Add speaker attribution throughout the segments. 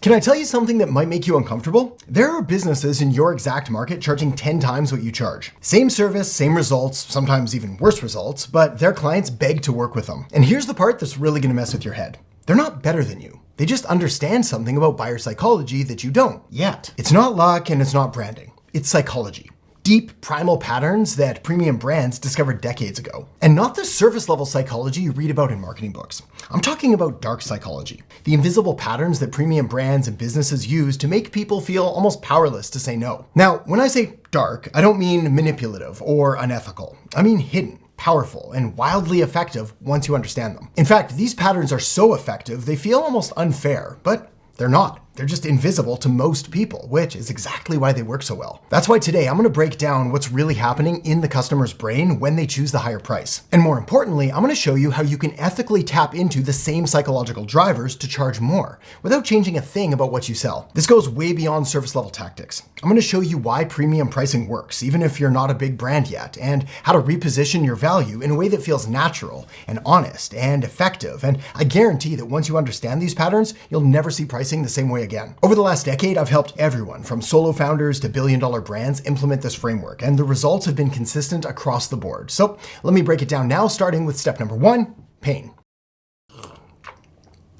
Speaker 1: Can I tell you something that might make you uncomfortable? There are businesses in your exact market charging 10 times what you charge. Same service, same results, sometimes even worse results, but their clients beg to work with them. And here's the part that's really gonna mess with your head. They're not better than you. They just understand something about buyer psychology that you don't yet. It's not luck and it's not branding. It's psychology. Deep, primal patterns that premium brands discovered decades ago. And not the surface level psychology you read about in marketing books. I'm talking about dark psychology. The invisible patterns that premium brands and businesses use to make people feel almost powerless to say no. Now, when I say dark, I don't mean manipulative or unethical. I mean hidden, powerful, and wildly effective once you understand them. In fact, these patterns are so effective, they feel almost unfair, but they're not. They're just invisible to most people, which is exactly why they work so well. That's why today I'm gonna break down what's really happening in the customer's brain when they choose the higher price. And more importantly, I'm gonna show you how you can ethically tap into the same psychological drivers to charge more without changing a thing about what you sell. This goes way beyond service level tactics. I'm gonna show you why premium pricing works, even if you're not a big brand yet, and how to reposition your value in a way that feels natural and honest and effective. And I guarantee that once you understand these patterns, you'll never see pricing the same way again. Over the last decade, I've helped everyone from solo founders to billion-dollar brands implement this framework, and the results have been consistent across the board. So let me break it down now, starting with step number 1, pain.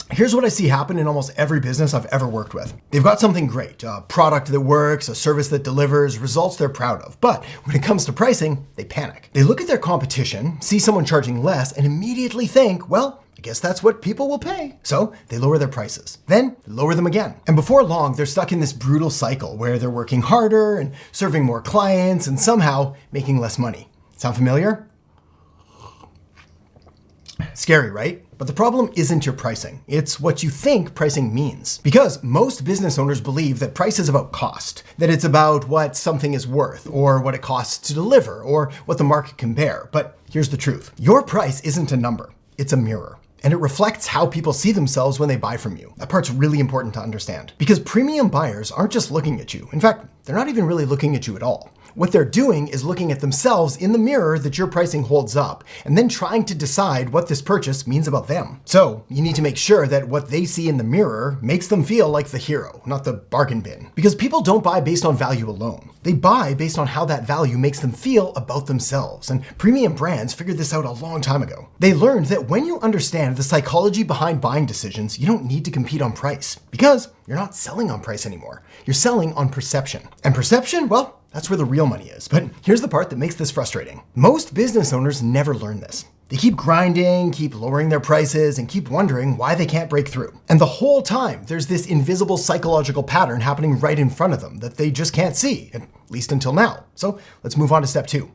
Speaker 1: Here's what I see happen in almost every business I've ever worked with. They've got something great, a product that works, a service that delivers, results they're proud of. But when it comes to pricing, they panic. They look at their competition, see someone charging less, and immediately think, well, I guess that's what people will pay. So they lower their prices, then lower them again. And before long, they're stuck in this brutal cycle where they're working harder and serving more clients and somehow making less money. Sound familiar? Scary, right? But the problem isn't your pricing. It's what you think pricing means. Because most business owners believe that price is about cost, that it's about what something is worth, or what it costs to deliver, or what the market can bear. But here's the truth. Your price isn't a number, it's a mirror. And it reflects how people see themselves when they buy from you. That part's really important to understand. Because premium buyers aren't just looking at you. In fact, they're not even really looking at you at all. What they're doing is looking at themselves in the mirror that your pricing holds up, and then trying to decide what this purchase means about them. So you need to make sure that what they see in the mirror makes them feel like the hero, not the bargain bin. Because people don't buy based on value alone. They buy based on how that value makes them feel about themselves. And premium brands figured this out a long time ago. They learned that when you understand the psychology behind buying decisions, you don't need to compete on price. Because you're not selling on price anymore. You're selling on perception. And perception, well, that's where the real money is. But here's the part that makes this frustrating. Most business owners never learn this. They keep grinding, keep lowering their prices, and keep wondering why they can't break through. And the whole time, there's this invisible psychological pattern happening right in front of them that they just can't see, at least until now. So let's move on to step 2.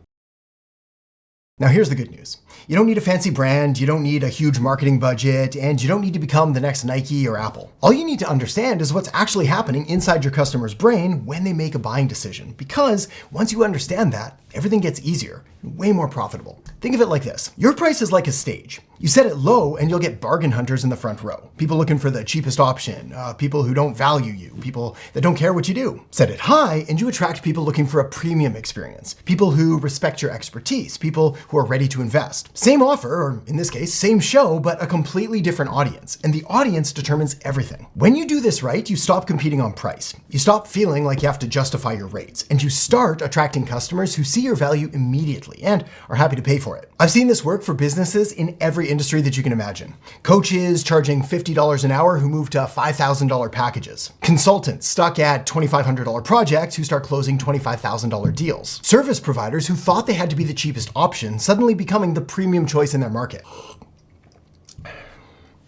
Speaker 1: Now here's the good news. You don't need a fancy brand, you don't need a huge marketing budget, and you don't need to become the next Nike or Apple. All you need to understand is what's actually happening inside your customer's brain when they make a buying decision. Because once you understand that, everything gets easier and way more profitable. Think of it like this. Your price is like a stage. You set it low and you'll get bargain hunters in the front row. People looking for the cheapest option, people who don't value you, people that don't care what you do. Set it high and you attract people looking for a premium experience, people who respect your expertise, people who are ready to invest. Same offer, or in this case, same show, but a completely different audience. And the audience determines everything. When you do this right, you stop competing on price. You stop feeling like you have to justify your rates, and you start attracting customers who see your value immediately and are happy to pay for it. I've seen this work for businesses in every industry that you can imagine. Coaches charging $50 an hour who move to $5,000 packages. Consultants stuck at $2,500 projects who start closing $25,000 deals. Service providers who thought they had to be the cheapest option suddenly becoming the premium choice in their market.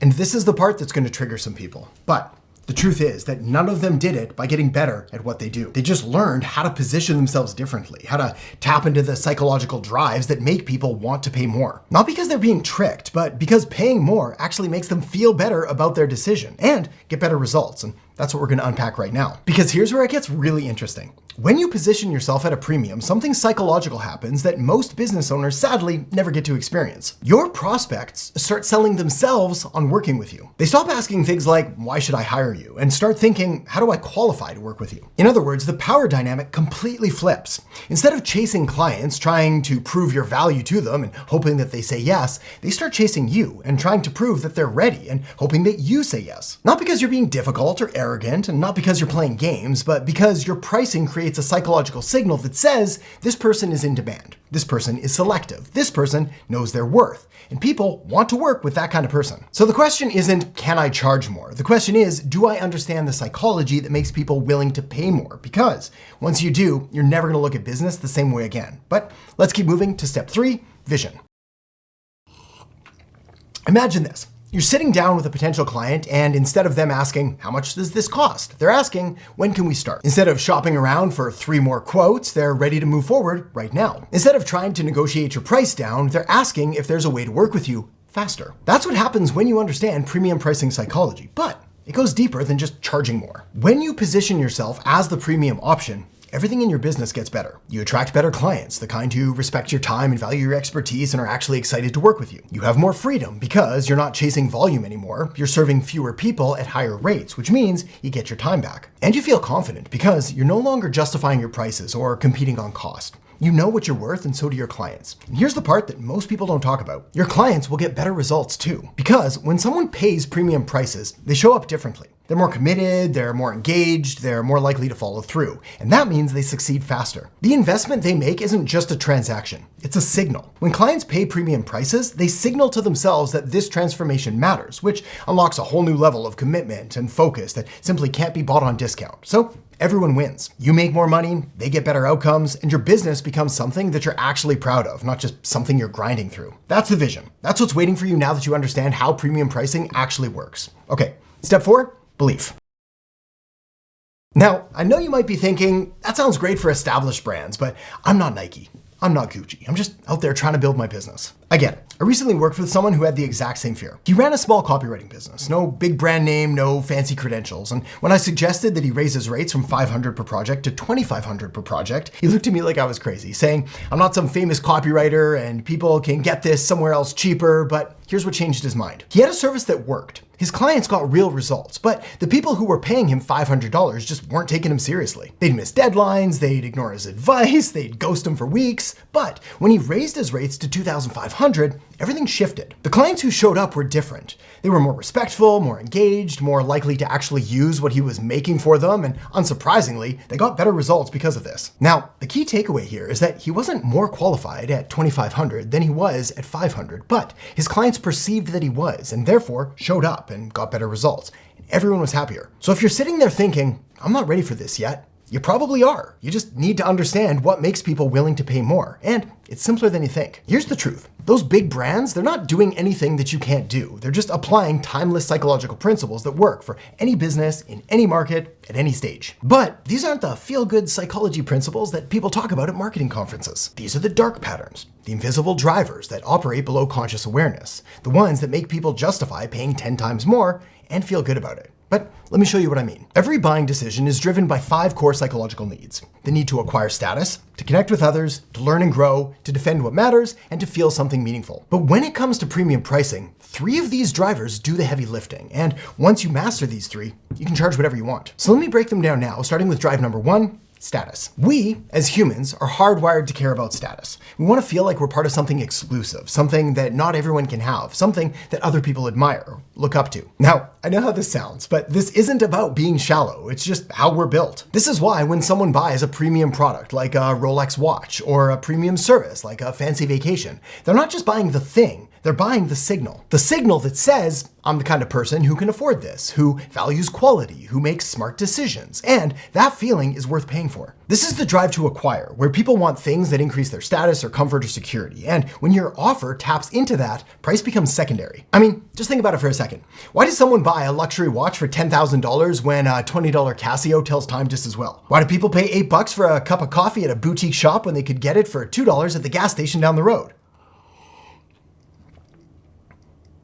Speaker 1: And this is the part that's going to trigger some people. But the truth is that none of them did it by getting better at what they do. They just learned how to position themselves differently, how to tap into the psychological drives that make people want to pay more. Not because they're being tricked, but because paying more actually makes them feel better about their decision and get better results. And that's what we're going to unpack right now. Because here's where it gets really interesting. When you position yourself at a premium, something psychological happens that most business owners sadly never get to experience. Your prospects start selling themselves on working with you. They stop asking things like, why should I hire you? And start thinking, how do I qualify to work with you? In other words, the power dynamic completely flips. Instead of chasing clients, trying to prove your value to them and hoping that they say yes, they start chasing you and trying to prove that they're ready and hoping that you say yes. Not because you're being difficult or arrogant arrogant, and not because you're playing games, but because your pricing creates a psychological signal that says this person is in demand, this person is selective, this person knows their worth, and people want to work with that kind of person. So the question isn't, can I charge more? The question is, do I understand the psychology that makes people willing to pay more? Because once you do, you're never going to look at business the same way again. But let's keep moving to step 3, vision. Imagine this. You're sitting down with a potential client, and instead of them asking, how much does this cost? They're asking, when can we start? Instead of shopping around for 3 more quotes, they're ready to move forward right now. Instead of trying to negotiate your price down, they're asking if there's a way to work with you faster. That's what happens when you understand premium pricing psychology, but it goes deeper than just charging more. When you position yourself as the premium option, everything in your business gets better. You attract better clients, the kind who respect your time and value your expertise and are actually excited to work with you. You have more freedom because you're not chasing volume anymore. You're serving fewer people at higher rates, which means you get your time back. And you feel confident because you're no longer justifying your prices or competing on cost. You know what you're worth, and so do your clients. And here's the part that most people don't talk about. Your clients will get better results too. Because when someone pays premium prices, they show up differently. They're more committed, they're more engaged, they're more likely to follow through. And that means they succeed faster. The investment they make isn't just a transaction, it's a signal. When clients pay premium prices, they signal to themselves that this transformation matters, which unlocks a whole new level of commitment and focus that simply can't be bought on discount. So everyone wins. You make more money, they get better outcomes, and your business becomes something that you're actually proud of, not just something you're grinding through. That's the vision. That's what's waiting for you now that you understand how premium pricing actually works. Okay, step 4. Belief. Now, I know you might be thinking, that sounds great for established brands, but I'm not Nike. I'm not Gucci. I'm just out there trying to build my business. Again, I recently worked with someone who had the exact same fear. He ran a small copywriting business, no big brand name, no fancy credentials. And when I suggested that he raise his rates from $500 per project to $2,500 per project, he looked at me like I was crazy, saying, I'm not some famous copywriter and people can get this somewhere else cheaper, but here's what changed his mind. He had a service that worked. His clients got real results, but the people who were paying him $500 just weren't taking him seriously. They'd miss deadlines, they'd ignore his advice, they'd ghost him for weeks. But when he raised his rates to $2,500, everything shifted. The clients who showed up were different. They were more respectful, more engaged, more likely to actually use what he was making for them, and unsurprisingly, they got better results because of this. Now, the key takeaway here is that he wasn't more qualified at $2,500 than he was at $500, but his clients perceived that he was, and therefore showed up and got better results. And everyone was happier. So if you're sitting there thinking, I'm not ready for this yet, you probably are. You just need to understand what makes people willing to pay more. And it's simpler than you think. Here's the truth. Those big brands, they're not doing anything that you can't do. They're just applying timeless psychological principles that work for any business, in any market, at any stage. But these aren't the feel-good psychology principles that people talk about at marketing conferences. These are the dark patterns, the invisible drivers that operate below conscious awareness, the ones that make people justify paying 10 times more and feel good about it. But let me show you what I mean. Every buying decision is driven by 5 core psychological needs. The need to acquire status, to connect with others, to learn and grow, to defend what matters, and to feel something meaningful. But when it comes to premium pricing, 3 of these drivers do the heavy lifting. And once you master these 3, you can charge whatever you want. So let me break them down now, starting with drive number 1, status. We, as humans, are hardwired to care about status. We want to feel like we're part of something exclusive, something that not everyone can have, something that other people admire or look up to. Now, I know how this sounds, but this isn't about being shallow. It's just how we're built. This is why when someone buys a premium product like a Rolex watch or a premium service like a fancy vacation, they're not just buying the thing, they're buying the signal. The signal that says, I'm the kind of person who can afford this, who values quality, who makes smart decisions, and that feeling is worth paying for. This is the drive to acquire, where people want things that increase their status or comfort or security. And when your offer taps into that, price becomes secondary. I mean, just think about it for a second. Why does someone buy a luxury watch for $10,000 when a $20 Casio tells time just as well? Why do people pay $8 for a cup of coffee at a boutique shop when they could get it for $2 at the gas station down the road?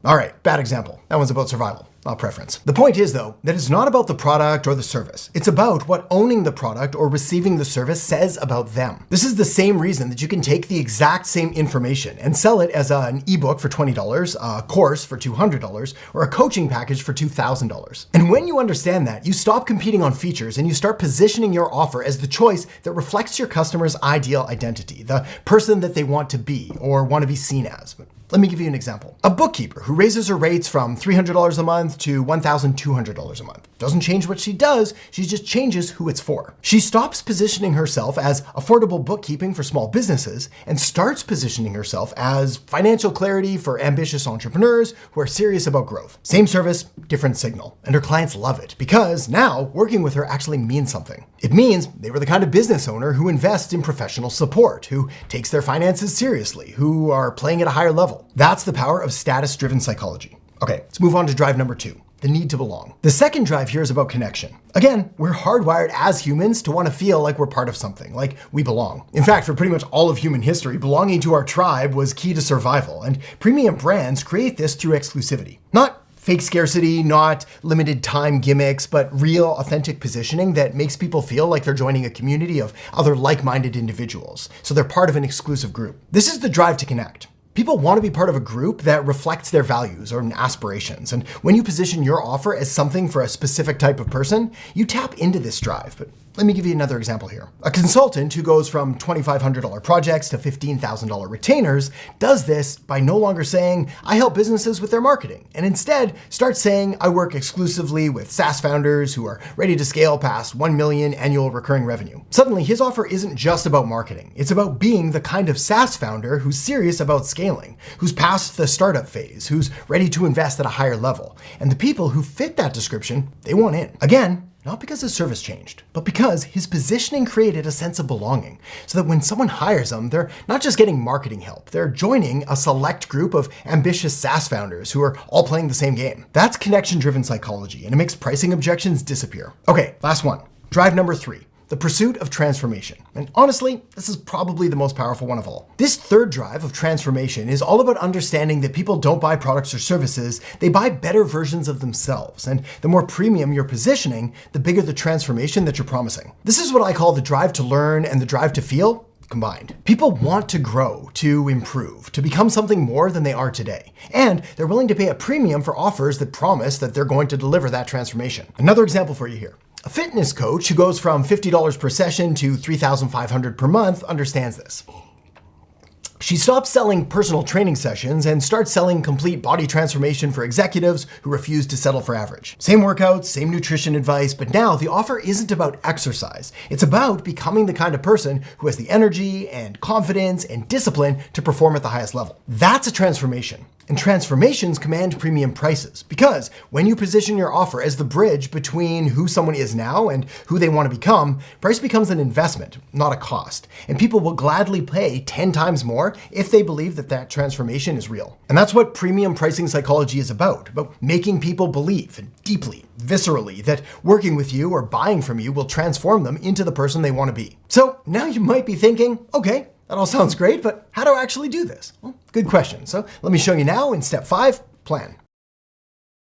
Speaker 1: All right, bad example. That one's about survival, not preference. The point is, though, that it's not about the product or the service. It's about what owning the product or receiving the service says about them. This is the same reason that you can take the exact same information and sell it as an ebook for $20, a course for $200, or a coaching package for $2,000. And when you understand that, you stop competing on features and you start positioning your offer as the choice that reflects your customer's ideal identity, the person that they want to be or want to be seen as. Let me give you an example. A bookkeeper who raises her rates from $300 a month to $1,200 a month. Doesn't change what she does, she just changes who it's for. She stops positioning herself as affordable bookkeeping for small businesses and starts positioning herself as financial clarity for ambitious entrepreneurs who are serious about growth. Same service, different signal. And her clients love it because now working with her actually means something. It means they were the kind of business owner who invests in professional support, who takes their finances seriously, who are playing at a higher level. That's the power of status-driven psychology. Okay, let's move on to drive number 2. The need to belong. The second drive here is about connection. Again, we're hardwired as humans to want to feel like we're part of something, like we belong. In fact, for pretty much all of human history, belonging to our tribe was key to survival, and premium brands create this through exclusivity. Not fake scarcity, not limited time gimmicks, but real authentic positioning that makes people feel like they're joining a community of other like-minded individuals, so they're part of an exclusive group. This is the drive to connect. People want to be part of a group that reflects their values or aspirations. And when you position your offer as something for a specific type of person, you tap into this drive. But let me give you another example here. A consultant who goes from $2,500 projects to $15,000 retainers does this by no longer saying, I help businesses with their marketing, and instead starts saying, I work exclusively with SaaS founders who are ready to scale past 1 million annual recurring revenue. Suddenly, his offer isn't just about marketing. It's about being the kind of SaaS founder who's serious about scaling, who's past the startup phase, who's ready to invest at a higher level. And the people who fit that description, they want in. Again, not because his service changed, but because his positioning created a sense of belonging, so that when someone hires them, they're not just getting marketing help, they're joining a select group of ambitious SaaS founders who are all playing the same game. That's connection-driven psychology, and it makes pricing objections disappear. Okay, last one. Drive number 3. The pursuit of transformation. And honestly, this is probably the most powerful one of all. This third drive of transformation is all about understanding that people don't buy products or services, they buy better versions of themselves. And the more premium you're positioning, the bigger the transformation that you're promising. This is what I call the drive to learn and the drive to feel combined. People want to grow, to improve, to become something more than they are today. And they're willing to pay a premium for offers that promise that they're going to deliver that transformation. Another example for you here. A fitness coach who goes from $50 per session to $3,500 per month understands this. She stops selling personal training sessions and starts selling complete body transformation for executives who refuse to settle for average. Same workouts, same nutrition advice, but now the offer isn't about exercise. It's about becoming the kind of person who has the energy and confidence and discipline to perform at the highest level. That's a transformation. And transformations command premium prices because when you position your offer as the bridge between who someone is now and who they want to become, price becomes an investment, not a cost. And people will gladly pay 10 times more if they believe that that transformation is real. And that's what premium pricing psychology is about making people believe deeply, viscerally, that working with you or buying from you will transform them into the person they want to be. So now you might be thinking, okay, that all sounds great, but how do I actually do this? Well, good question. So let me show you now in step 5, plan.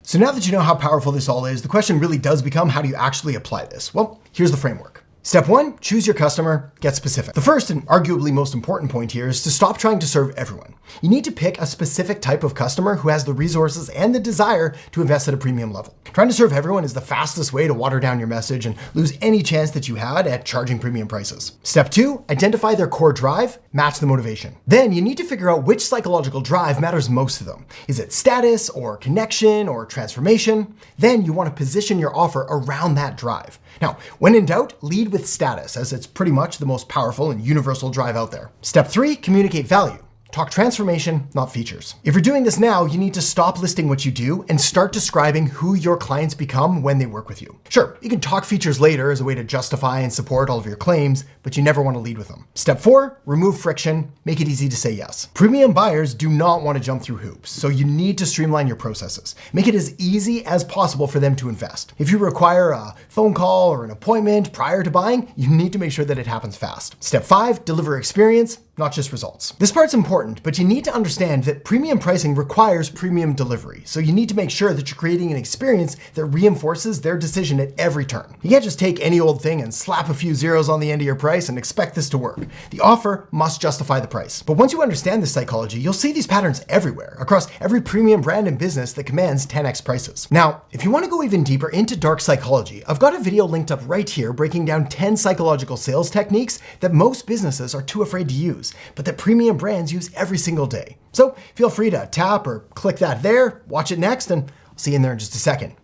Speaker 1: So now that you know how powerful this all is, the question really does become, how do you actually apply this? Well, here's the framework. Step 1, choose your customer, get specific. The first and arguably most important point here is to stop trying to serve everyone. You need to pick a specific type of customer who has the resources and the desire to invest at a premium level. Trying to serve everyone is the fastest way to water down your message and lose any chance that you had at charging premium prices. Step 2, identify their core drive, match the motivation. Then you need to figure out which psychological drive matters most to them. Is it status or connection or transformation? Then you want to position your offer around that drive. Now, when in doubt, lead with status, as it's pretty much the most powerful and universal drive out there. Step 3, communicate value. Talk transformation, not features. If you're doing this now, you need to stop listing what you do and start describing who your clients become when they work with you. Sure, you can talk features later as a way to justify and support all of your claims, but you never want to lead with them. Step 4, remove friction, make it easy to say yes. Premium buyers do not want to jump through hoops, so you need to streamline your processes. Make it as easy as possible for them to invest. If you require a phone call or an appointment prior to buying, you need to make sure that it happens fast. Step 5, deliver experience, not just results. This part's important, but you need to understand that premium pricing requires premium delivery. So you need to make sure that you're creating an experience that reinforces their decision at every turn. You can't just take any old thing and slap a few zeros on the end of your price and expect this to work. The offer must justify the price. But once you understand this psychology, you'll see these patterns everywhere, across every premium brand and business that commands 10x prices. Now, if you want to go even deeper into dark psychology, I've got a video linked up right here breaking down 10 psychological sales techniques that most businesses are too afraid to use. use, but that premium brands use every single day. So feel free to tap or click that there, watch it next, and I'll see you in there in just a second.